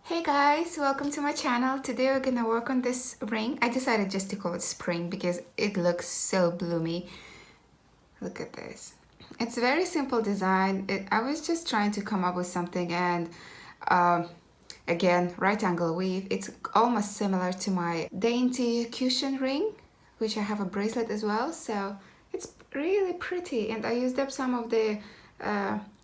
Hey guys, welcome to my channel. Today we're gonna work on this ring. I decided just to call it spring because it looks so bloomy. Look at this. It's a very simple design. I was just trying to come up with something, and again, right angle weave. It's almost similar to my dainty cushion ring, which I have a bracelet as well. So it's really pretty, and I used up some of the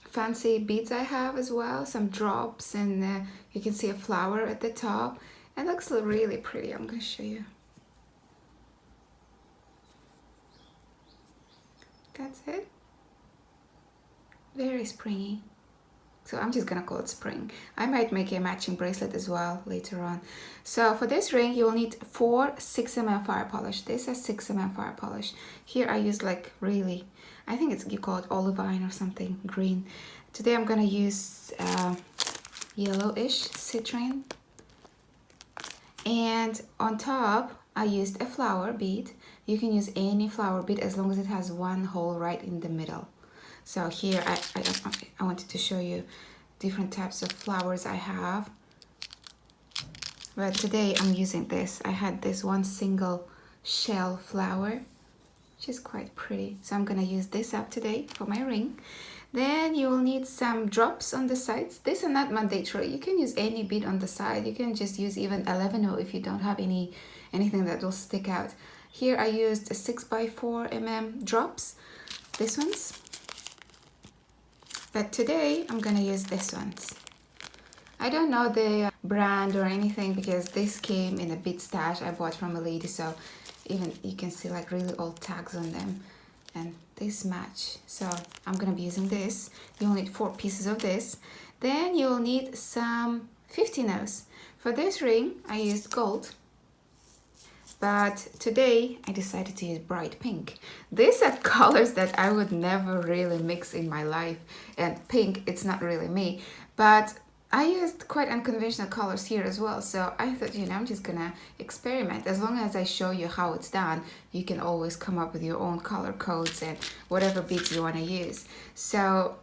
fancy beads I have as well, some drops, and you can see a flower at the top. It looks really pretty. I'm gonna show you. That's it. Very springy. So I'm just gonna call it spring. I might make a matching bracelet as well later on. So for this ring, you will need 4 6mm fire polish. This is 6mm fire polish. Here I use like really, I think you call it olivine or something, green. Today I'm gonna use yellowish citrine. And on top, I used a flower bead. You can use any flower bead as long as it has one hole right in the middle. So here I wanted to show you different types of flowers I have. But today I'm using this. I had this one single shell flower, which is quite pretty. So I'm gonna use this up today for my ring. Then you will need some drops on the sides. These are not mandatory. You can use any bead on the side. You can just use even 11 if you don't have anything that will stick out. Here I used a 6x4mm drops. This ones. But today I'm gonna use this ones. I don't know the brand or anything because this came in a bead stash I bought from a lady, so even you can see like really old tags on them, and this match. So I'm gonna be using this. You'll need 4 pieces of this. Then you'll need some 15-0s. For this ring I used gold, but today I decided to use bright pink. These are colors that I would never really mix in my life, and pink, it's not really me, but I used quite unconventional colors here as well. So I thought, I'm just gonna experiment. As long as I show you how it's done, you can always come up with your own color codes and whatever beads you want to use. So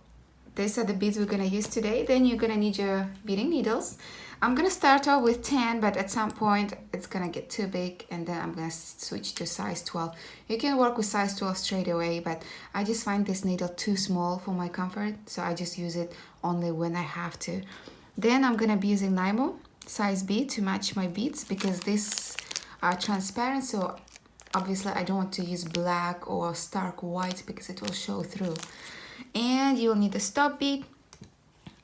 these are the beads we're gonna use today. Then you're gonna need your beading needles. I'm gonna start off with 10, but at some point it's gonna get too big, and then I'm gonna switch to size 12. You can work with size 12 straight away, but I just find this needle too small for my comfort, so I just use it only when I have to. Then I'm gonna be using Nymo size B to match my beads because these are transparent, so obviously I don't want to use black or stark white because it will show through. And you'll need a stop bead,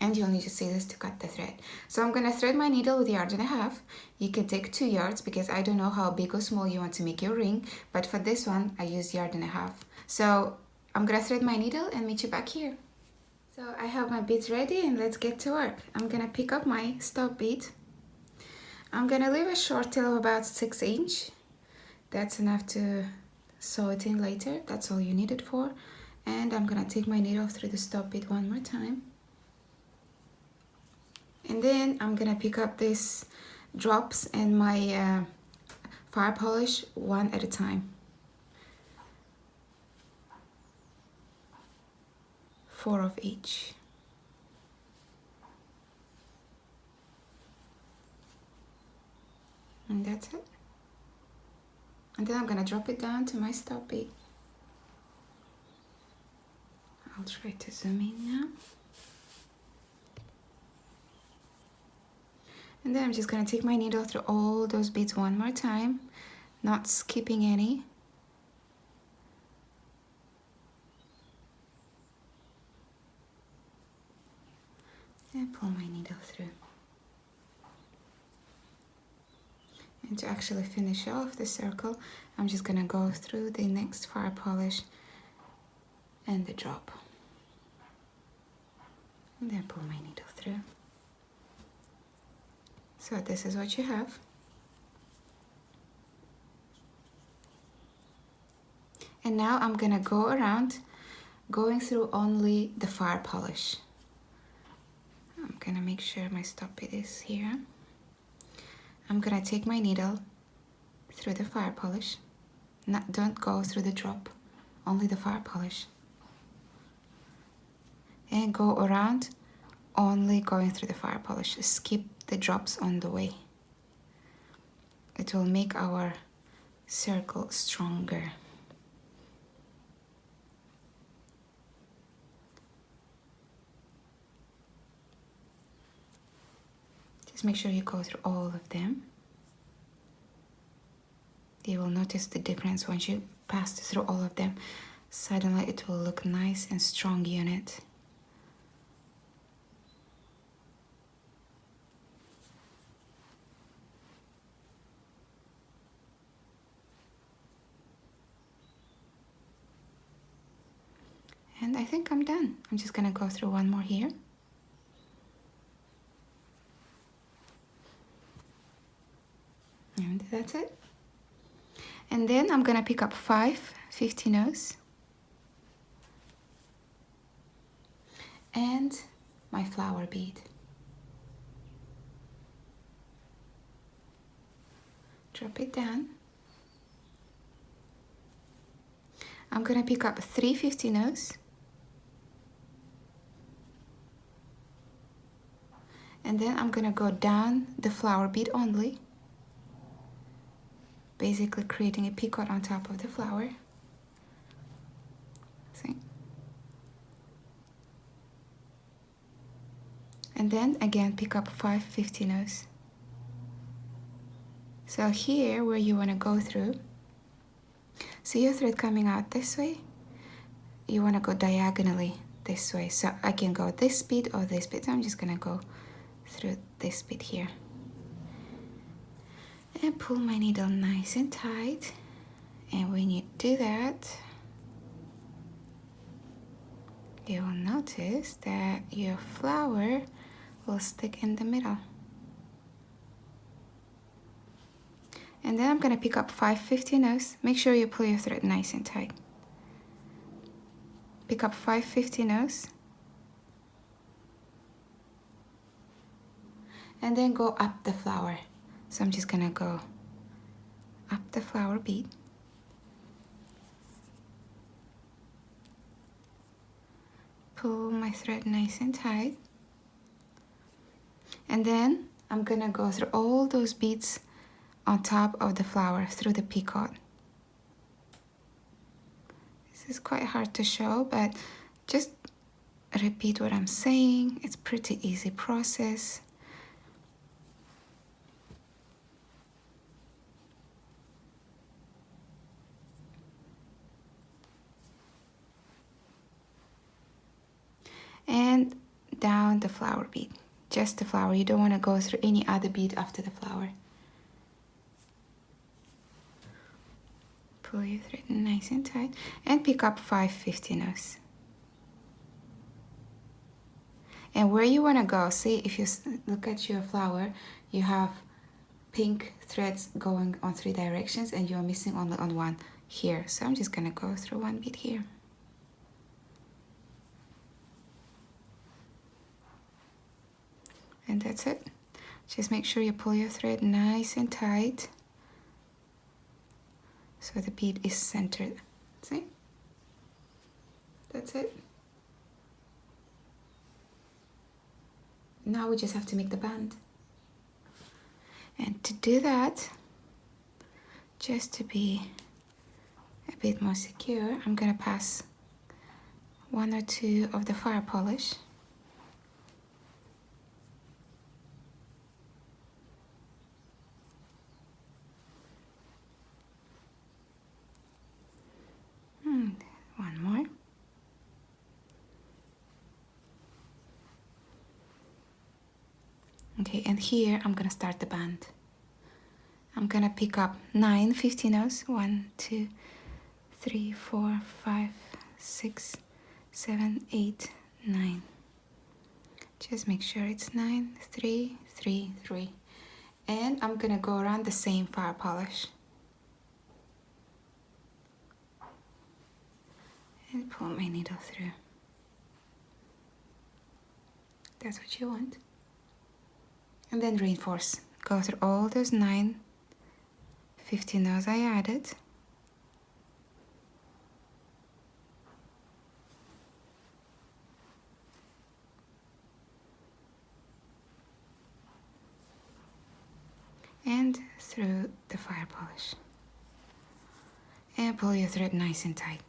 and you'll need your scissors to cut the thread. So I'm gonna thread my needle with 1.5 yards. You can take 2 yards because I don't know how big or small you want to make your ring, but for this one I use 1.5 yards. So I'm gonna thread my needle and meet you back here. So I have my beads ready, and let's get to work. I'm gonna pick up my stop bead. I'm gonna leave a short tail of about 6 inch. That's enough to sew it in later. That's all you need it for. And I'm gonna take my needle through the stop bead one more time. And then I'm gonna pick up these drops and my fire polish one at a time. 4 of each. And that's it. And then I'm gonna drop it down to my stop bead. I'll try to zoom in now. And then I'm just gonna take my needle through all those beads one more time, not skipping any. And pull my needle through. And to actually finish off the circle, I'm just gonna go through the next fire polish and the drop. And then pull my needle through. So this is what you have. And now I'm gonna go around going through only the fire polish. I'm gonna make sure my stop bead is here. I'm gonna take my needle through the fire polish. Don't go through the drop, only the fire polish. And go around only going through the fire polish. Skip the drops on the way. It will make our circle stronger. Just make sure you go through all of them. You will notice the difference once you pass through all of them. Suddenly it will look nice and strong unit. And I think I'm done. I'm just gonna go through one more here. And that's it. And then I'm gonna pick up 5 50-nose and my flower bead. Drop it down. I'm gonna pick up 3 50-nose and then I'm gonna go down the flower bead only, basically creating a picot on top of the flower. See? And then again pick up 5 50-nose. So here where you want to go through, see your thread coming out this way, you want to go diagonally this way. So I can go this bead or this bead. So I'm just gonna go through this bead here and pull my needle nice and tight. And when you do that, you will notice that your flower will stick in the middle. And then I'm gonna pick up 5 50-nose. Make sure you pull your thread nice and tight. Pick up 5 50-nose. And then go up the flower. So I'm just gonna go up the flower bead. Pull my thread nice and tight. And then I'm gonna go through all those beads on top of the flower through the picot. This is quite hard to show, but just repeat what I'm saying. It's pretty easy process. And down the flower bead, just the flower. You don't want to go through any other bead after the flower. Pull your thread nice and tight and pick up 5 50-nose. And where you want to go, see, if you look at your flower, you have pink threads going on 3 directions and you're missing only on one here. So I'm just gonna go through one bead here. And that's it. Just make sure you pull your thread nice and tight so the bead is centered. See? That's it. Now we just have to make the band. And to do that, just to be a bit more secure, I'm gonna pass 1 or 2 of the fire polish. One more. Okay, and here I'm gonna start the band. I'm gonna pick up 9 50-nose. 1, 2, 3, 4, 5, 6, 7, 8, 9. Just make sure it's 9, 3, 3, 3. And I'm gonna go around the same fire polish. And pull my needle through. That's what you want. And then reinforce. Go through all those 9 50-nose I added. and through the fire polish. And pull your thread nice and tight.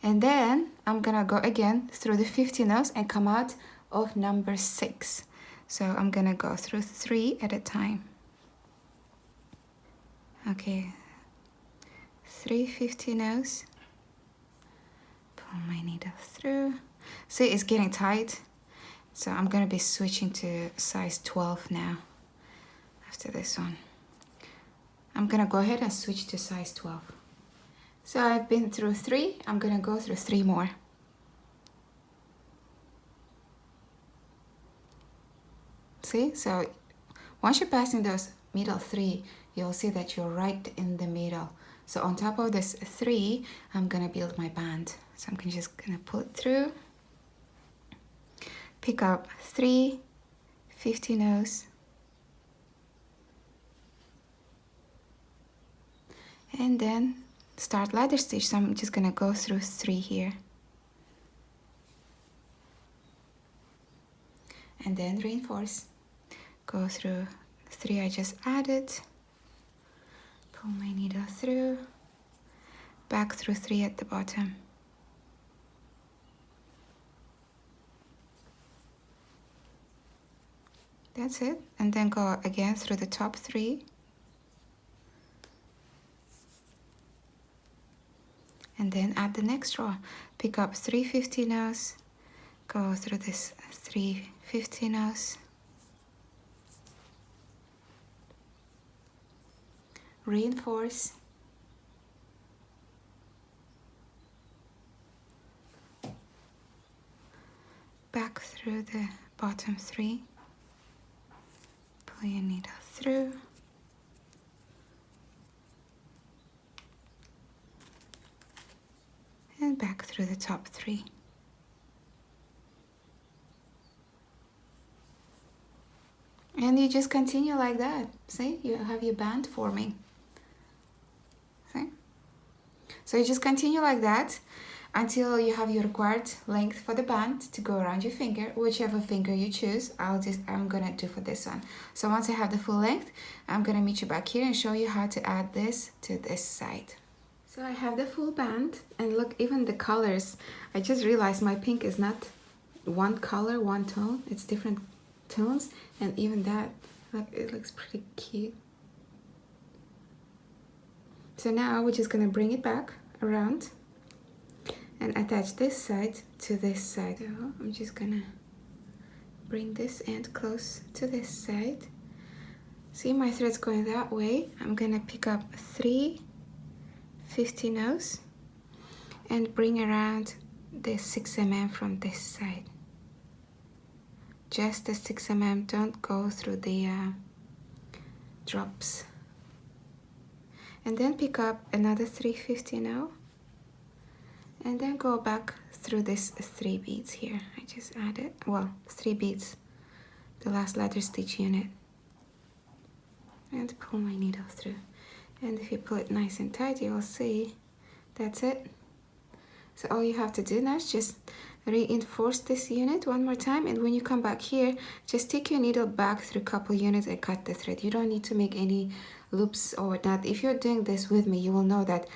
And then I'm gonna go again through the 50 nose and come out of number 6. So I'm gonna go through 3 at a time. Okay, 3 50 nose. Pull my needle through. See, it's getting tight. So I'm gonna be switching to size 12 now after this one. I'm gonna go ahead and switch to size 12. So I've been through 3, I'm gonna go through 3 more. See, so once you're passing those middle 3, you'll see that you're right in the middle. So on top of this 3, I'm gonna build my band. So I'm just gonna pull it through, pick up 3 50 nose, and then start ladder stitch. So I'm just gonna go through 3 here, and then reinforce, go through 3 I just added, pull my needle through, back through 3 at the bottom, that's it, and then go again through the top 3, and then add the next row. Pick up 3 50 nose, go through this 3 50 nose, reinforce, back through the bottom 3, pull your needle through, and back through the top 3. And you just continue like that. See, you have your band forming. See? So you just continue like that until you have your required length for the band to go around your finger, whichever finger you choose. I'm gonna do for this one. So once I have the full length, I'm gonna meet you back here and show you how to add this to this side. So I have the full band, and look, even the colors. I just realized my pink is not one color, one tone. It's different tones, and even that, look, it looks pretty cute. So now we're just gonna bring it back around and attach this side to this side. So I'm just gonna bring this end close to this side. See, my thread's going that way. I'm gonna pick up 3 50 nose and bring around the 6 mm from this side. Just the 6 mm, don't go through the drops. And then pick up another 3 50 now, and then go back through this 3 beads here. I just added, well, 3 beads, the last ladder stitch unit, and pull my needle through. And if you pull it nice and tight, you'll see that's it. So all you have to do now is just reinforce this unit one more time, and when you come back here, just take your needle back through a couple units and cut the thread. You don't need to make any loops or whatnot. If you're doing this with me, you will know that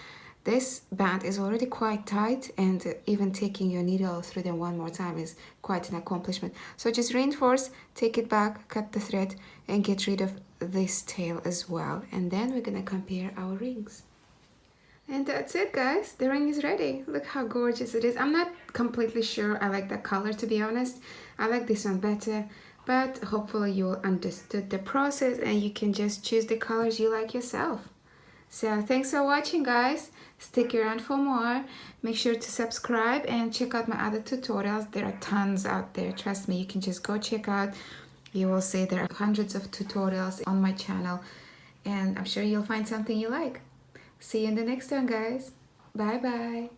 this band is already quite tight, and even taking your needle through them one more time is quite an accomplishment. So just reinforce, take it back, cut the thread, and get rid of this tail as well. And then we're gonna compare our rings. And that's it, guys. The ring is ready. Look how gorgeous it is. I'm not completely sure I like the color, to be honest. I like this one better, but hopefully you'll understood the process and you can just choose the colors you like yourself. So thanks for watching, guys. Stick around for more. Make sure to subscribe and check out my other tutorials. There are tons out there. Trust me, you can just go check out. You will see there are hundreds of tutorials on my channel, and I'm sure you'll find something you like. See you in the next one, guys. Bye bye.